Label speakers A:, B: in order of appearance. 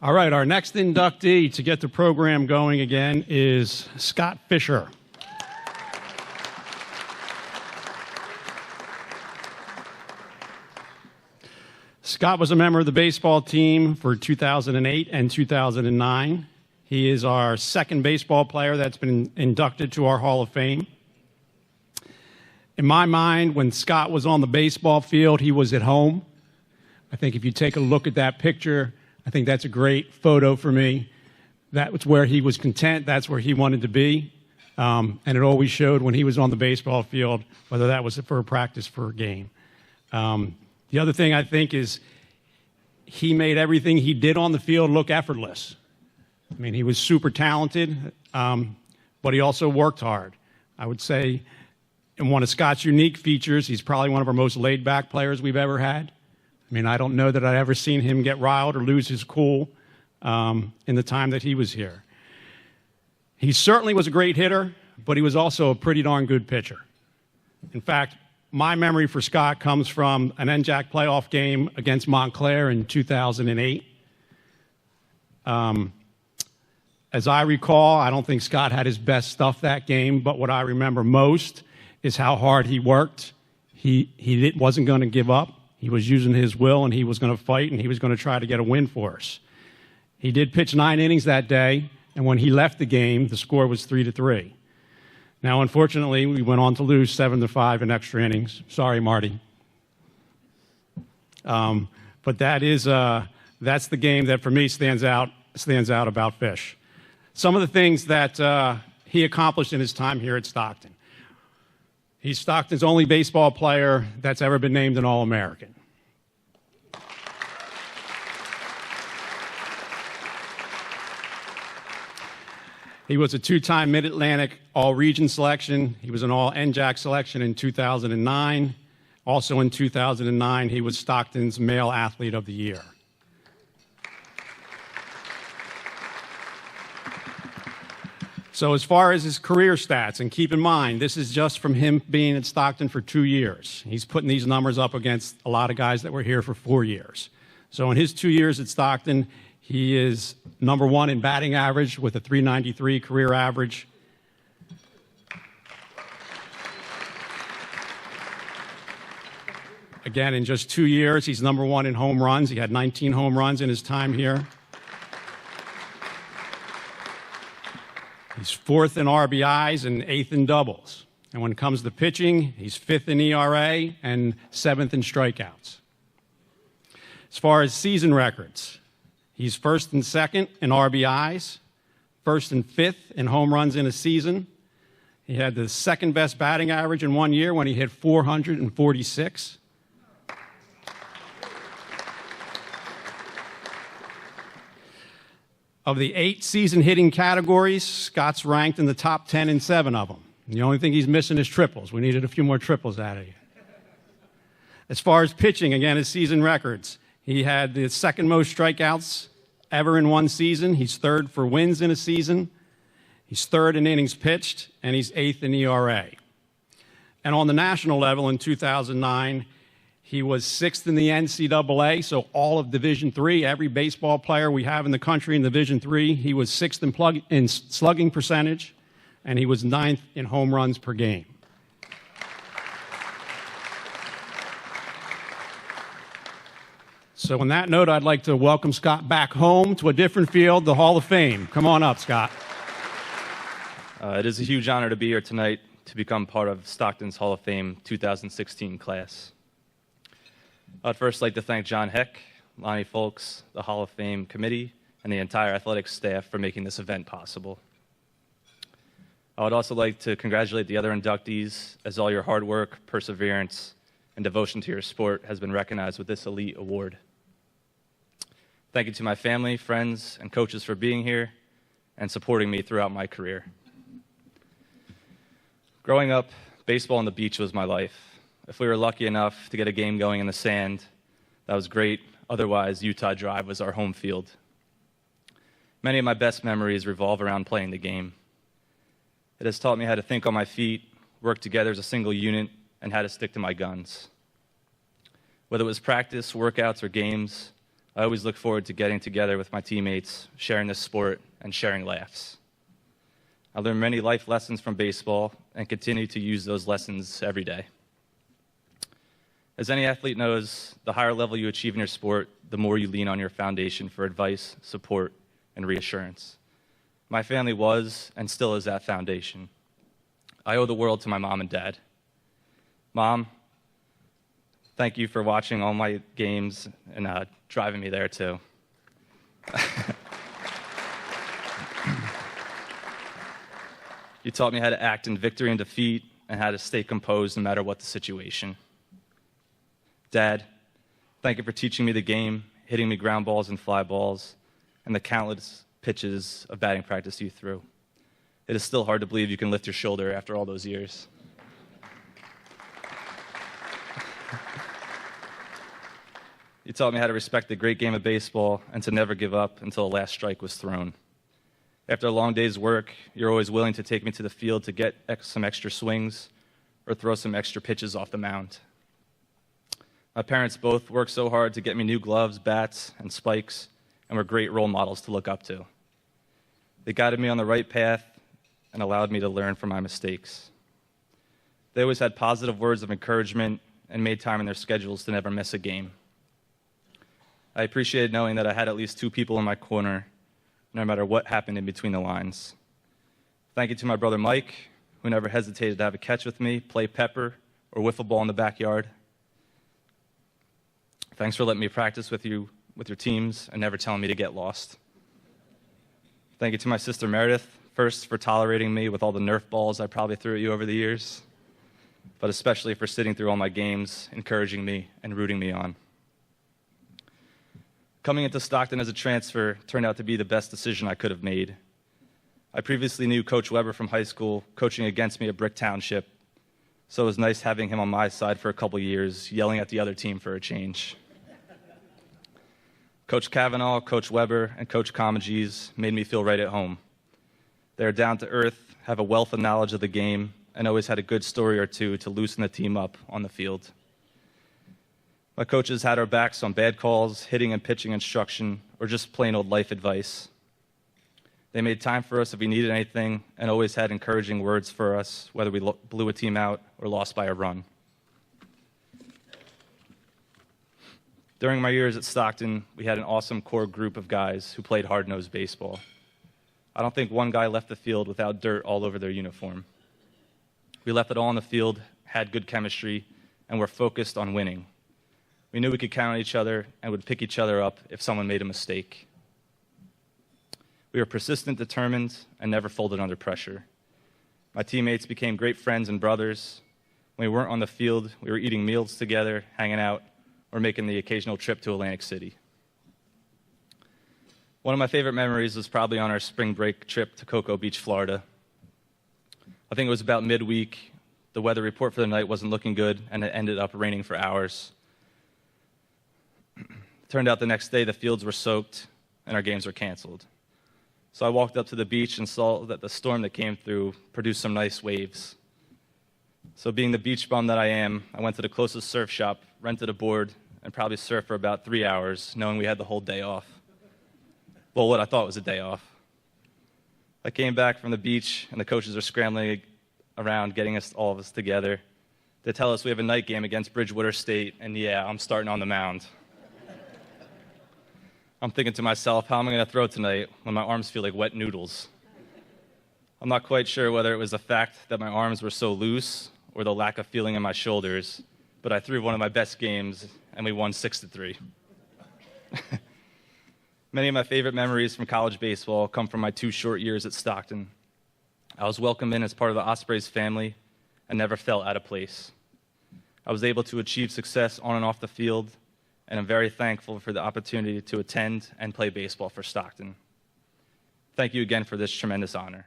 A: All right, our next inductee to get the program going again is Scott Fisher. Scott was a member of the baseball team for 2008 and 2009. He is our second baseball player that's been inducted to our Hall of Fame. In my mind, when Scott was on the baseball field, he was at home. I think if you take a look at that picture, I think that's a great photo for me. That was where he was content. That's where he wanted to be. And it always showed when he was on the baseball field, whether that was for a practice, for a game. The other thing I think is he made everything he did on the field look effortless. I mean, he was super talented, but he also worked hard. I would say, and one of Scott's unique features, he's probably one of our most laid-back players we've ever had. I mean, I don't know that I've ever seen him get riled or lose his cool in the time that he was here. He certainly was a great hitter, but he was also a pretty darn good pitcher. In fact, my memory for Scott comes from an NJAC playoff game against Montclair in 2008. As I recall, I don't think Scott had his best stuff that game, but what I remember most is how hard he worked. He wasn't going to give up. He was using his will, and he was going to fight, and he was going to try to get a win for us. He did pitch 9 innings that day, and when he left the game, the score was 3-3. Now, unfortunately, we went on to lose 7-5 in extra innings. Sorry, Marty. But that's the game that, for me, stands out about Fish. Some of the things that he accomplished in his time here at Stockton. He's Stockton's only baseball player that's ever been named an All-American. He was a 2-time Mid-Atlantic All-Region selection. He was an All-NJAC selection in 2009. Also in 2009, he was Stockton's Male Athlete of the Year. So as far as his career stats, and keep in mind, this is just from him being at Stockton for 2 years. He's putting these numbers up against a lot of guys that were here for 4 years. So in his 2 years at Stockton, he is number 1 in batting average with a .393 career average. Again, in just 2 years, he's number 1 in home runs. He had 19 home runs in his time here. He's 4th in RBIs and 8th in doubles. And when it comes to pitching, he's 5th in ERA and 7th in strikeouts. As far as season records, he's 1st and 2nd in RBIs, 1st and 5th in home runs in a season. He had the 2nd best batting average in 1 year when he hit 446. Of the 8 season hitting categories, Scott's ranked in the top 10 in 7 of them. The only thing he's missing is triples. We needed a few more triples out of you. As far as pitching, again, his season records, he had the 2nd most strikeouts ever in 1 season. He's 3rd for wins in a season. He's 3rd in innings pitched, and he's 8th in ERA. And on the national level in 2009, he was 6th in the NCAA, so all of Division III, every baseball player we have in the country in Division III, he was 6th in slugging percentage, and he was 9th in home runs per game. So on that note, I'd like to welcome Scott back home to a different field, the Hall of Fame. Come on up, Scott.
B: It is a huge honor to be here tonight to become part of Stockton's Hall of Fame 2016 class. I'd first like to thank John Heck, Lonnie Folks, the Hall of Fame committee, and the entire athletics staff for making this event possible. I would also like to congratulate the other inductees, as all your hard work, perseverance, and devotion to your sport has been recognized with this elite award. Thank you to my family, friends, and coaches for being here and supporting me throughout my career. Growing up, baseball on the beach was my life. If we were lucky enough to get a game going in the sand, that was great. Otherwise, Utah Drive was our home field. Many of my best memories revolve around playing the game. It has taught me how to think on my feet, work together as a single unit, and how to stick to my guns. Whether it was practice, workouts, or games, I always look forward to getting together with my teammates, sharing this sport, and sharing laughs. I learned many life lessons from baseball and continue to use those lessons every day. As any athlete knows, the higher level you achieve in your sport, the more you lean on your foundation for advice, support, and reassurance. My family was and still is that foundation. I owe the world to my mom and dad. Mom, thank you for watching all my games and driving me there too. You taught me how to act in victory and defeat and how to stay composed no matter what the situation. Dad, thank you for teaching me the game, hitting me ground balls and fly balls, and the countless pitches of batting practice you threw. It is still hard to believe you can lift your shoulder after all those years. You taught me how to respect the great game of baseball and to never give up until the last strike was thrown. After a long day's work, you're always willing to take me to the field to get some extra swings or throw some extra pitches off the mound. My parents both worked so hard to get me new gloves, bats, and spikes, and were great role models to look up to. They guided me on the right path and allowed me to learn from my mistakes. They always had positive words of encouragement and made time in their schedules to never miss a game. I appreciated knowing that I had at least two people in my corner, no matter what happened in between the lines. Thank you to my brother Mike, who never hesitated to have a catch with me, play pepper, or wiffle ball in the backyard. Thanks for letting me practice with you, with your teams, and never telling me to get lost. Thank you to my sister Meredith, first for tolerating me with all the Nerf balls I probably threw at you over the years, but especially for sitting through all my games, encouraging me, and rooting me on. Coming into Stockton as a transfer turned out to be the best decision I could have made. I previously knew Coach Weber from high school, coaching against me at Brick Township, so it was nice having him on my side for a couple years, yelling at the other team for a change. Coach Kavanaugh, Coach Weber, and Coach Comages made me feel right at home. They are down to earth, have a wealth of knowledge of the game, and always had a good story or two to loosen the team up on the field. My coaches had our backs on bad calls, hitting and pitching instruction, or just plain old life advice. They made time for us if we needed anything and always had encouraging words for us, whether we blew a team out or lost by a run. During my years at Stockton, we had an awesome core group of guys who played hard-nosed baseball. I don't think one guy left the field without dirt all over their uniform. We left it all on the field, had good chemistry, and were focused on winning. We knew we could count on each other and would pick each other up if someone made a mistake. We were persistent, determined, and never folded under pressure. My teammates became great friends and brothers. When we weren't on the field, we were eating meals together, hanging out, or making the occasional trip to Atlantic City. One of my favorite memories was probably on our spring break trip to Cocoa Beach, Florida. I think it was about midweek. The weather report for the night wasn't looking good, and it ended up raining for hours. Turned out the next day the fields were soaked and our games were canceled. So I walked up to the beach and saw that the storm that came through produced some nice waves. So being the beach bum that I am, I went to the closest surf shop, rented a board, and probably surfed for about 3 hours, knowing we had the whole day off. Well, what I thought was a day off. I came back from the beach and the coaches are scrambling around getting all of us together. They tell us we have a night game against Bridgewater State, and yeah, I'm starting on the mound. I'm thinking to myself, how am I going to throw tonight when my arms feel like wet noodles? I'm not quite sure whether it was the fact that my arms were so loose or the lack of feeling in my shoulders, but I threw one of my best games, and we won 6-3. Many of my favorite memories from college baseball come from my 2 short years at Stockton. I was welcomed in as part of the Ospreys family and never felt out of place. I was able to achieve success on and off the field, and I'm very thankful for the opportunity to attend and play baseball for Stockton. Thank you again for this tremendous honor.